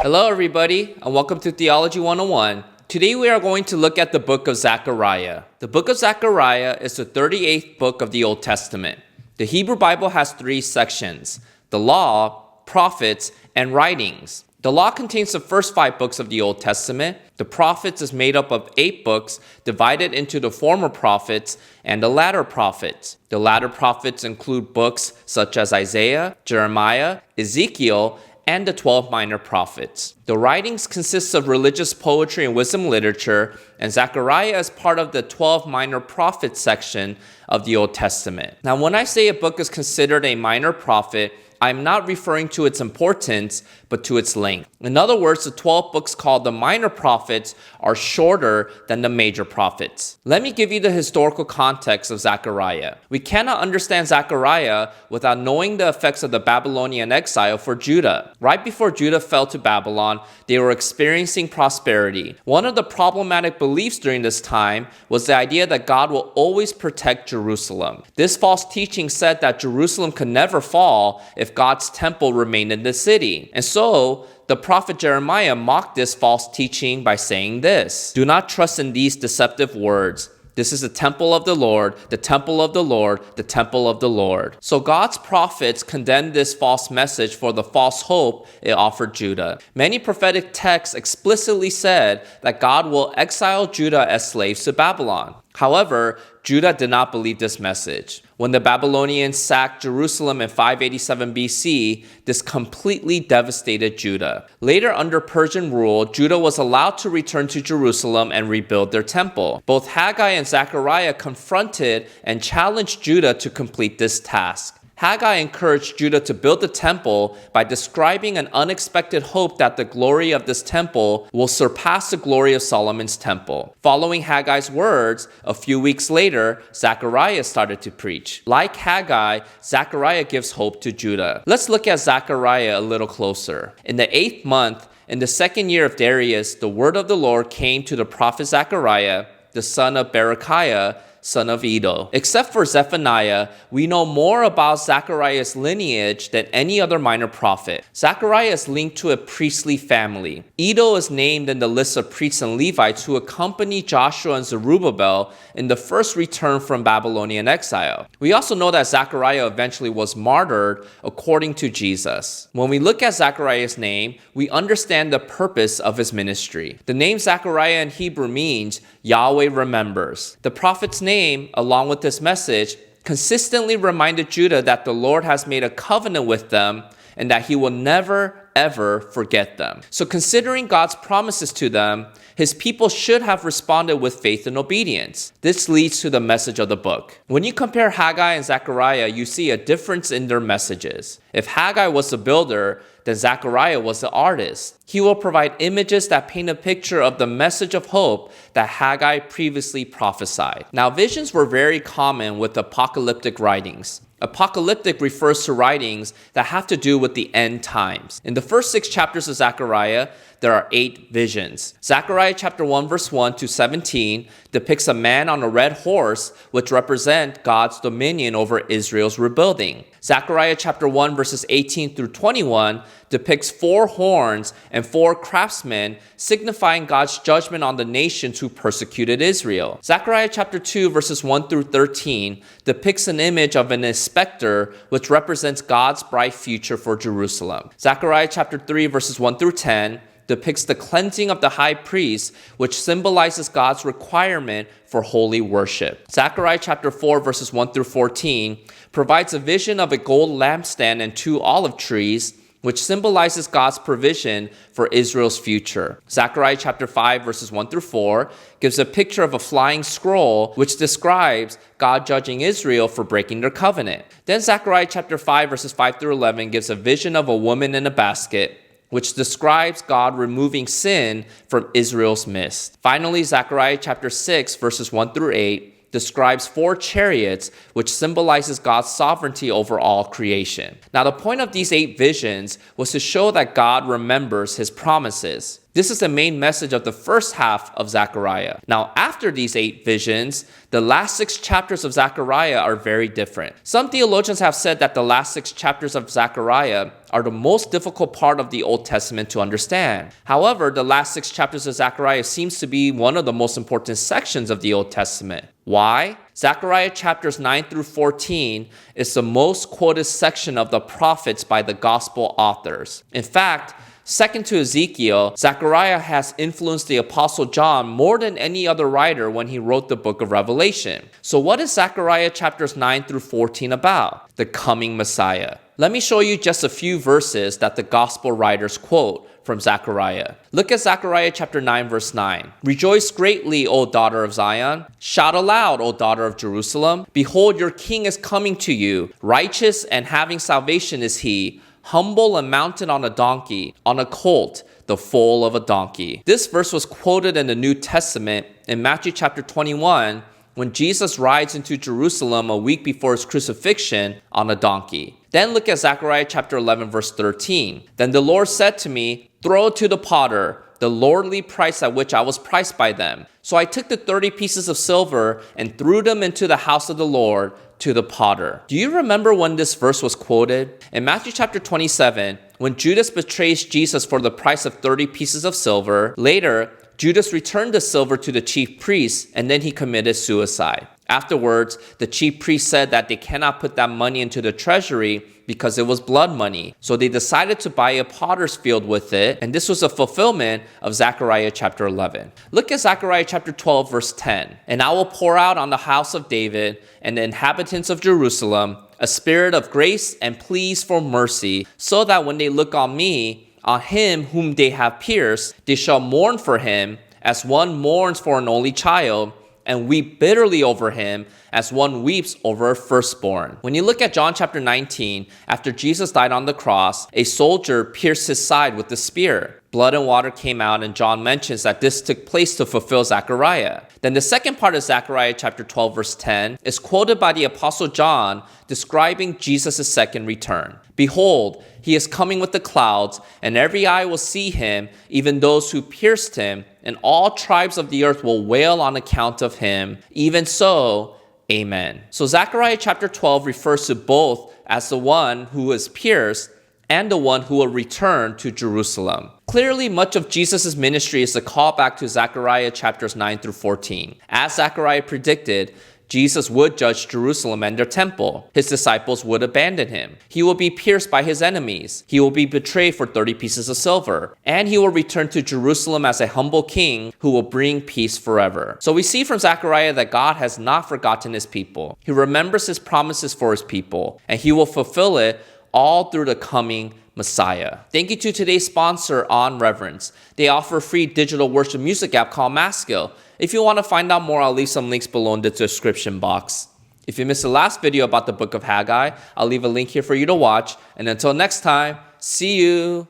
Hello everybody, and welcome to Theology 101. Today we are going to look at the book of Zechariah. The book of Zechariah is the 38th book of the Old Testament. The Hebrew Bible has 3 sections: the Law, Prophets, and Writings. The Law contains the first 5 books of the Old Testament. The Prophets is made up of 8 books divided into the former prophets and the latter prophets. The latter prophets include books such as Isaiah, Jeremiah, Ezekiel, and the 12 minor prophets. The writings consist of religious poetry and wisdom literature, and Zechariah is part of the 12 minor prophets section of the Old Testament. Now, when I say a book is considered a minor prophet, I'm not referring to its importance, but to its length. In other words, the 12 books called the minor prophets are shorter than the major prophets. Let me give you the historical context of Zechariah. We cannot understand Zechariah without knowing the effects of the Babylonian exile for Judah. Right before Judah fell to Babylon, they were experiencing prosperity. One of the problematic beliefs during this time was the idea that God will always protect Jerusalem. This false teaching said that Jerusalem could never fall if God's temple remained in the city. And so, the prophet Jeremiah mocked this false teaching by saying this: "Do not trust in these deceptive words. This is the temple of the Lord, the temple of the Lord, the temple of the Lord." So God's prophets condemned this false message for the false hope it offered Judah. Many prophetic texts explicitly said that God will exile Judah as slaves to Babylon. However, Judah did not believe this message. When the Babylonians sacked Jerusalem in 587 BC, this completely devastated Judah. Later, under Persian rule, Judah was allowed to return to Jerusalem and rebuild their temple. Both Haggai and Zechariah confronted and challenged Judah to complete this task. Haggai encouraged Judah to build the temple by describing an unexpected hope that the glory of this temple will surpass the glory of Solomon's temple. Following Haggai's words, a few weeks later, Zechariah started to preach. Like Haggai, Zechariah gives hope to Judah. Let's look at Zechariah a little closer. In the 8th month, in the 2nd year of Darius, the word of the Lord came to the prophet Zechariah, the son of Berechiah, son of Iddo. Except for Zephaniah, we know more about Zechariah's lineage than any other minor prophet. Zechariah is linked to a priestly family. Iddo is named in the list of priests and Levites who accompanied Joshua and Zerubbabel in the first return from Babylonian exile. We also know that Zechariah eventually was martyred according to Jesus. When we look at Zechariah's name, we understand the purpose of his ministry. The name Zechariah in Hebrew means Yahweh remembers. The prophet's name, along with this message, consistently reminded Judah that the Lord has made a covenant with them and that he will never, ever forget them. So considering God's promises to them, his people should have responded with faith and obedience. This leads to the message of the book. When you compare Haggai and Zechariah, you see a difference in their messages. If Haggai was the builder, then Zechariah was the artist. He will provide images that paint a picture of the message of hope that Haggai previously prophesied. Now, visions were very common with apocalyptic writings. Apocalyptic refers to writings that have to do with the end times. In the first 6 chapters of Zechariah, there are 8 visions. Zechariah chapter 1 verse 1 to 17 depicts a man on a red horse, which represent God's dominion over Israel's rebuilding. Zechariah chapter 1 verses 18 through 21 depicts 4 horns and 4 craftsmen, signifying God's judgment on the nations who persecuted Israel. Zechariah chapter 2 verses 1 through 13 depicts an image of an inspector, which represents God's bright future for Jerusalem. Zechariah chapter 3 verses 1 through 10 depicts the cleansing of the high priest, which symbolizes God's requirement for holy worship. Zechariah chapter 4 verses 1 through 14 provides a vision of a gold lampstand and 2 olive trees, which symbolizes God's provision for Israel's future. Zechariah chapter 5 verses 1 through 4 gives a picture of a flying scroll, which describes God judging Israel for breaking their covenant. Then Zechariah chapter 5 verses 5 through 11 gives a vision of a woman in a basket, which describes God removing sin from Israel's midst. Finally, Zechariah chapter 6 verses 1 through 8 describes 4 chariots, which symbolizes God's sovereignty over all creation. Now, the point of these 8 visions was to show that God remembers his promises. This is the main message of the first half of Zechariah. Now, after these 8 visions, the last 6 chapters of Zechariah are very different. Some theologians have said that the last 6 chapters of Zechariah are the most difficult part of the Old Testament to understand. However, the last 6 chapters of Zechariah seems to be one of the most important sections of the Old Testament. Why? Zechariah chapters 9 through 14 is the most quoted section of the prophets by the gospel authors. In fact, second to Ezekiel, Zechariah has influenced the Apostle John more than any other writer when he wrote the book of Revelation. So what is Zechariah chapters 9 through 14 about? The coming Messiah. Let me show you just a few verses that the gospel writers quote from Zechariah. Look at Zechariah chapter 9 verse 9. Rejoice greatly, O daughter of Zion. Shout aloud, O daughter of Jerusalem. Behold, your king is coming to you. Righteous and having salvation is he. Humble and mounted on a donkey, on a colt, the foal of a donkey. This verse was quoted in the New Testament in Matthew chapter 21 when Jesus rides into Jerusalem a week before his crucifixion on a donkey. Then look at Zechariah chapter 11 verse 13. Then the Lord said to me, throw it to the potter, the lordly price at which I was priced by them. So I took the 30 pieces of silver and threw them into the house of the Lord, to the potter. Do you remember when this verse was quoted? In Matthew chapter 27, when Judas betrays Jesus for the price of 30 pieces of silver, later, Judas returned the silver to the chief priests and then he committed suicide. Afterwards, the chief priests said that they cannot put that money into the treasury because it was blood money. So they decided to buy a potter's field with it, and this was a fulfillment of Zechariah chapter 11. Look at Zechariah chapter 12 verse 10. And I will pour out on the house of David and the inhabitants of Jerusalem a spirit of grace and pleas for mercy, so that when they look on me, on him whom they have pierced, they shall mourn for him as one mourns for an only child, and weep bitterly over him as one weeps over a firstborn. When you look at John chapter 19, after Jesus died on the cross, a soldier pierced his side with a spear. Blood and water came out, and John mentions that this took place to fulfill Zechariah. Then the second part of Zechariah chapter 12 verse 10 is quoted by the Apostle John describing Jesus' second return. Behold, he is coming with the clouds, and every eye will see him, even those who pierced him, and all tribes of the earth will wail on account of him. Even so, amen. So Zechariah chapter 12 refers to both as the one who is pierced and the one who will return to Jerusalem. Clearly, much of Jesus' ministry is a callback to Zechariah chapters 9 through 14. As Zechariah predicted, Jesus would judge Jerusalem and their temple. His disciples would abandon him. He will be pierced by his enemies. He will be betrayed for 30 pieces of silver. And he will return to Jerusalem as a humble king who will bring peace forever. So we see from Zechariah that God has not forgotten his people. He remembers his promises for his people, and he will fulfill it all through the coming Messiah. Thank you to today's sponsor, On Reverence. They offer a free digital worship music app called Maskell. If you want to find out more, I'll leave some links below in the description box. If you missed the last video about the book of Haggai, I'll leave a link here for you to watch. And until next time, see you.